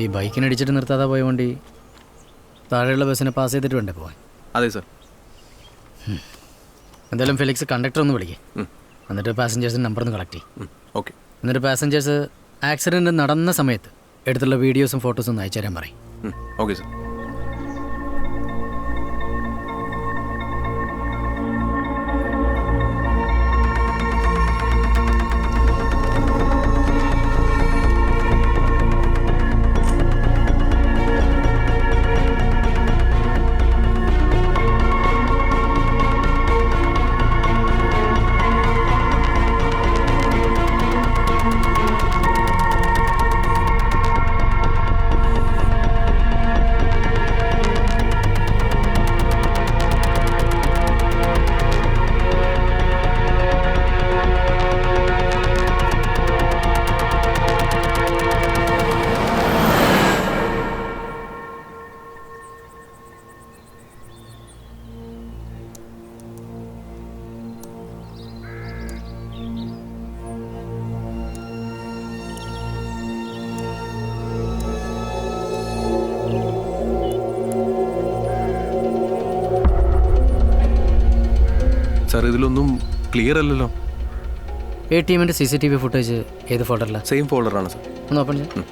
ഈ ബൈക്കിനടിച്ചിട്ട് നിർത്താതെ പോയ വണ്ടി താഴെയുള്ള ബസ്സിനെ പാസ് ചെയ്തിട്ട് വേണ്ടേ പോവാൻ? അതെ സാർ. എന്തായാലും ഫെലിക്സ് കണ്ടക്ടർ ഒന്ന് വിളിക്കേ, എന്നിട്ട് പാസഞ്ചേഴ്സിൻ്റെ നമ്പർ ഒന്ന് കളക്ട് ചെയ്യും. ഓക്കെ. എന്നിട്ട് പാസഞ്ചേഴ്സ് ആക്സിഡൻറ്റ് നടന്ന സമയത്ത് എടുത്തുള്ള വീഡിയോസും ഫോട്ടോസും ഒന്ന് അയച്ചു തരാൻ പറയും. Okay sir. സാർ ഇതിലൊന്നും ക്ലിയർ അല്ലല്ലോ. ATM CCTV ഫുട്ടേജ് ഏത് ഫോൾഡറിലാണ്? സെയിം ഫോൾഡറാണ് സാർ. ഒന്ന് ഓപ്പൺ ചെയ്യാം.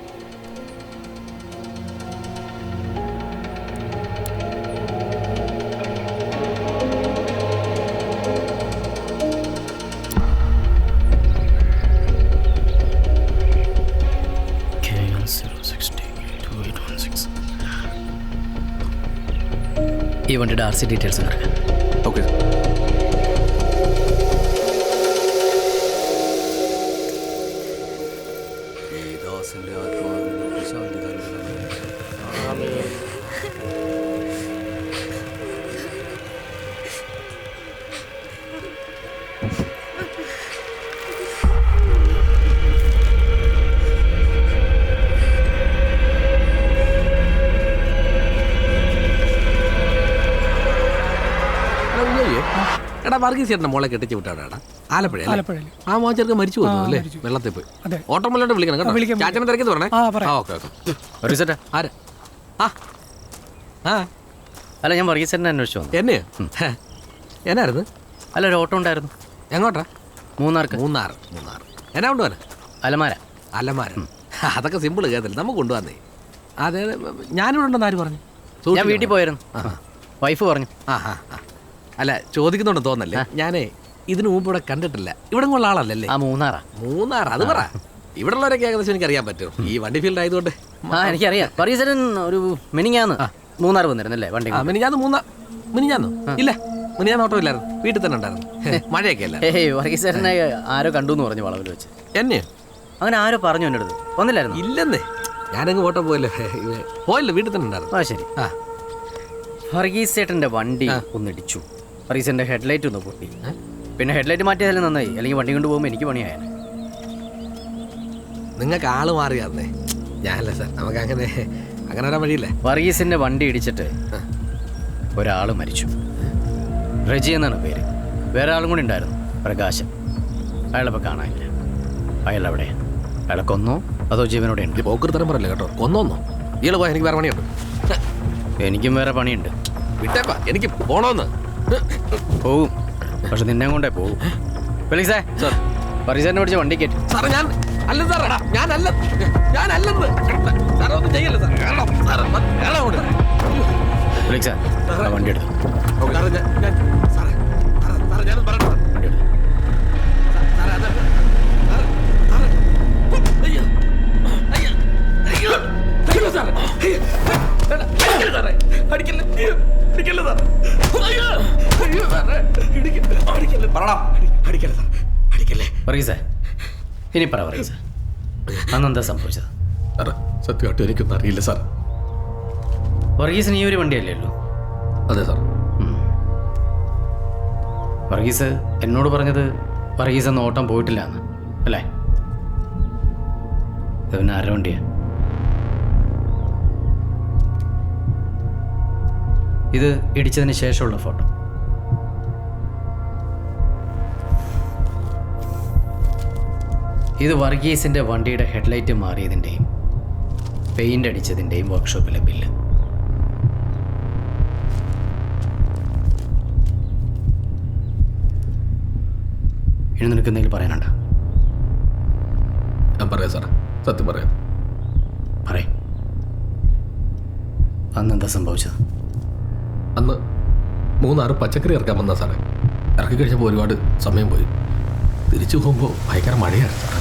ഈ വണ്ടിയുടെ RC ഡീറ്റെയിൽസ് നടക്കാം. Okay sir. എടാ വർഗീസ് ചേട്ടൻ്റെ മോളെ കെട്ടിച്ച് വിട്ടാടാ ആലപ്പുഴ. ആ മോൻ ചെറുക്കൻ മരിച്ചു പോകുന്നു അല്ലേ? വെള്ളത്തിൽ പോയി. ഓട്ടോമല്ലോട്ട് വിളിക്കണം കേട്ടോ. ചാച്ചനെ തിരക്കെന്ന് പറഞ്ഞേ. Okay okay. ആര്? അല്ല, ഞാൻ വർഗീസ് ചേട്ടനെ അന്വേഷിച്ചു വന്നു. എന്നെയോ? എന്നായിരുന്നു? അല്ല, ഒരു ഓട്ടോ ഉണ്ടായിരുന്നു. എങ്ങോട്ടാ? മൂന്നാർക്ക്. മൂന്നാർ. എന്നാ കൊണ്ടുപോകാൻ? അലമാര. അതൊക്കെ സിമ്പിൾ കേട്ടില്ല, നമുക്ക് കൊണ്ടുവന്നേ. അതെ, ഞാനിവിടെ ഉണ്ടെന്ന് ആര് പറഞ്ഞു? ഞാൻ വീട്ടിൽ പോയിരുന്നു, വൈഫ് പറഞ്ഞു. അല്ല, ചോദിക്കുന്നുണ്ടെന്ന് തോന്നല്ലേ. ഞാനേ ഇതിനു മുമ്പ് ഇവിടെ കണ്ടിട്ടില്ല. ഇവിടെ ഉള്ള ആളല്ലേ? മൂന്നാർ അത് പറ. ഇവിടെ ഉള്ളവരൊക്കെ ഏകദേശം എനിക്ക് അറിയാൻ പറ്റും, ഈ വണ്ടി ഫീൽഡ് ആയതുകൊണ്ട്. എനിക്കറിയാം. വർഗീസൻ ഒരു മിനിഞ്ഞാന്ന് മൂന്നാർ വന്നിരുന്നല്ലേ വണ്ടി? മിനിഞ്ഞാന്നോ? ഇല്ല, മിനിഞ്ഞാന്ന് ഓട്ടോ ഇല്ലായിരുന്നു, വീട്ടിൽ തന്നെ ഉണ്ടായിരുന്നു. മഴയൊക്കെ അല്ല. വർഗീസനെ ആരോ കണ്ടു എന്ന് പറഞ്ഞു വളവിൽ വെച്ച്. എന്നെ അങ്ങനെ ആരോ പറഞ്ഞു എൻ്റെ അടുത്ത്. വന്നില്ലായിരുന്നു? ഇല്ലെന്നേ, ഞാനങ്ങ് ഓട്ടോ പോയല്ലോ. വീട്ടിൽ തന്നെ ഉണ്ടായിരുന്നു. ശരി. വർഗീസ് ചേട്ടൻ്റെ വണ്ടി ഒന്നിടിച്ചു. വർഗീസിൻ്റെ ഹെഡ്ലൈറ്റ് ഒന്ന് പൊട്ടി. പിന്നെ ഹെഡ്ലൈറ്റ് മാറ്റിയതായാലും നന്നായി, അല്ലെങ്കിൽ വണ്ടി കൊണ്ട് പോകുമ്പോൾ എനിക്ക് പണിയായാണ്. നിങ്ങൾക്ക് ആള് മാറിയായിരുന്നേ. ഞാനല്ല സാർ, നമുക്ക് അങ്ങനെ വരാൻ വഴിയില്ല. വർഗീസിൻ്റെ വണ്ടി ഇടിച്ചിട്ട് ഒരാൾ മരിച്ചു. റജി എന്നാണ് പേര്. വേറെ ആളും കൂടി ഉണ്ടായിരുന്നു, പ്രകാശൻ. അയാളിപ്പോൾ കാണാനില്ല. അയാൾ എവിടെയാണ്? അയാളെ കൊന്നോ അതോ ജീവനോടെ ഉണ്ട്? പോക്കൃത്തരം പറയല്ലേ കേട്ടോ. കൊന്നോന്നോ? ഇയാൾ പോയാൽ എനിക്ക് വേറെ പണിയുണ്ട്. എനിക്കും വേറെ പണിയുണ്ട്. വിട്ടേപ്പാ, എനിക്ക് പോണോന്ന്. പോവും, പക്ഷെ നിന്നെ കൊണ്ടേ പോവും. ഫെലിക്സേ, വർഗീസിനെ പിടിച്ച വണ്ടി കയറ്റി. സാറേ, ഞാനല്ലെന്ന് സാറേ, ഒന്നും ചെയ്യല്ലേ സാർ. ഫെലിക്സേ, വണ്ടി എടുത്തു. വർഗീസേ, ഇനി പറ വർഗീസേ, അന്നെന്താ സംഭവിച്ചത്? സത്യമായിട്ട് എനിക്കൊന്നും അറിയില്ല സാർ. വർഗീസിന് ഈ ഒരു വണ്ടിയല്ലേ ഉള്ളൂ? അതെ സാർ. വർഗീസ് എന്നോട് പറഞ്ഞത് വർഗീസ് എന്ന ഓട്ടം പോയിട്ടില്ല എന്ന് അല്ലേ? ഇത് പിന്നെ ആരുടെ വണ്ടിയാ? ഇത് ഇടിച്ചതിന് ശേഷമുള്ള ഫോട്ടോ. ഇത് വർഗീസിൻ്റെ വണ്ടിയുടെ ഹെഡ്ലൈറ്റ് മാറിയതിൻ്റെയും പെയിൻ്റ് അടിച്ചതിൻ്റെയും വർക്ക്ഷോപ്പിലെ ബില്ല്. ഇനി നിനക്ക് എന്തെങ്കിലും പറയാനുണ്ടോ? ഞാൻ പറയാം സാറേ, സത്യം പറയാം. പറയ്. അന്നെന്താ സംഭവിച്ചത്? അന്ന് 3 പച്ചക്കറി ഇറക്കാൻ വന്നാ സാറേ. ഇറക്കി കഴിച്ചപ്പോൾ ഒരുപാട് സമയം പോയി. തിരിച്ചു പോകുമ്പോൾ ഭയങ്കര മഴയാണ് സാറേ.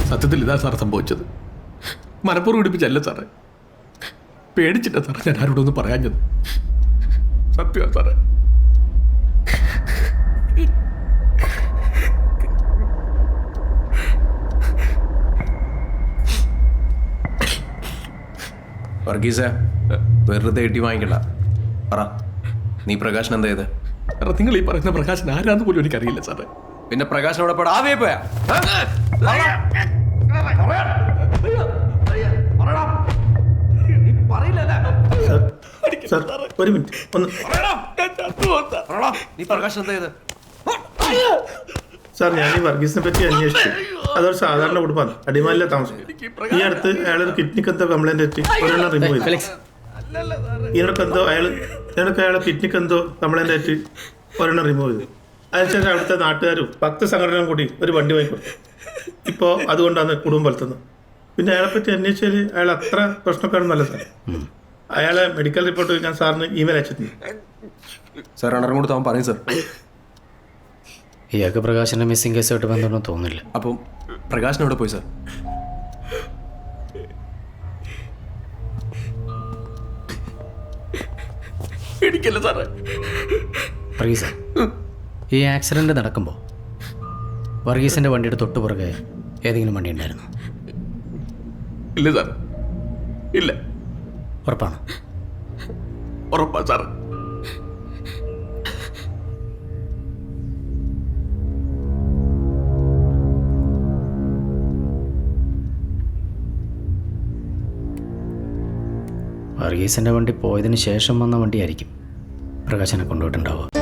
സത്യത്തിൽ ഇതാ സാർ സംഭവിച്ചത്. മനപ്പൂർവ്വം ഇടിപ്പിച്ചല്ല സാറേ, പേടിച്ചിട്ടാ സാറേ ഞാൻ ആരോടൊന്നും പറയാഞ്ഞത്. സത്യമാ സാറേ. വർഗീസേ, വെറുതെ ഇട്ടി വാങ്ങിക്കണ്ട. പറ, നീ പ്രകാശൻ എന്താ ചെയ്ത്? നിങ്ങൾ ഈ പറയുന്ന പ്രകാശൻ ആരാന്ന് പോലും എനിക്കറിയില്ല സാറേ. പിന്നെ പ്രകാശൻ അവിടെ പോടാ ആവേ പോയാ? ഒരു മിനിറ്റ് ഒന്ന്. നീ പ്രകാശൻ എന്താ ചെയ്ത്? സാർ, ഞാൻ ഈ വർഗീസിനെ പറ്റി അന്വേഷിച്ചു. അതൊരു സാധാരണ കുടുംബമാണ്, അടിമാലിലെ താമസം. ഈ അടുത്ത് അയാളൊരു കിഡ്നിക്ക് എന്തോ കംപ്ലൈന്റ് എത്തി ഒരെണ്ണം റിമൂവ് ചെയ്തു. ഇതിനൊക്കെ അയാളെ കിഡ്നിക്ക് എന്തോ കംപ്ലൈന്റ് എത്തി ഒരെണ്ണം റിമൂവ് ചെയ്തു. അതിനുശേഷം അവിടുത്തെ നാട്ടുകാരും ഭക്തസംഘടനയും കൂടി ഒരു വണ്ടി വാങ്ങിക്കൊടുത്തു. ഇപ്പോൾ അതുകൊണ്ടാണ് കുടുംബം വളർത്തുന്നത്. പിന്നെ അയാളെപ്പറ്റി അന്വേഷിച്ചാൽ അയാൾ അത്ര പ്രശ്നക്കാരൊന്നുമല്ല സാർ. അയാളെ മെഡിക്കൽ റിപ്പോർട്ട് ഞാൻ സാറിന് ഇമെയിൽ അയച്ചിട്ടുണ്ട്. സാർ അണർന്നു കൊടുത്ത് അവൻ പറയും സാർ. ഇയാൾക്ക് പ്രകാശിൻ്റെ മിസ്സിംഗ് കേസുമായിട്ട് ബന്ധമൊന്നും തോന്നില്ല. അപ്പം പ്രകാശൻ എവിടെ പോയി സാർ? എനിക്കല്ല സാറേ. വർഗീസ, ഈ ആക്സിഡൻറ്റ് നടക്കുമ്പോൾ വർഗീസിൻ്റെ വണ്ടിയുടെ തൊട്ട് പുറകെ ഏതെങ്കിലും വണ്ടി ഉണ്ടായിരുന്നോ? ഇല്ല സാർ, ഇല്ല. ഉറപ്പാണ്? ഉറപ്പാ സാർ. വർഗീസിൻ്റെ വണ്ടി പോയതിന് ശേഷം വന്ന വണ്ടിയായിരിക്കും പ്രകാശനെ കൊണ്ടുപോയിട്ടുണ്ടാവുക.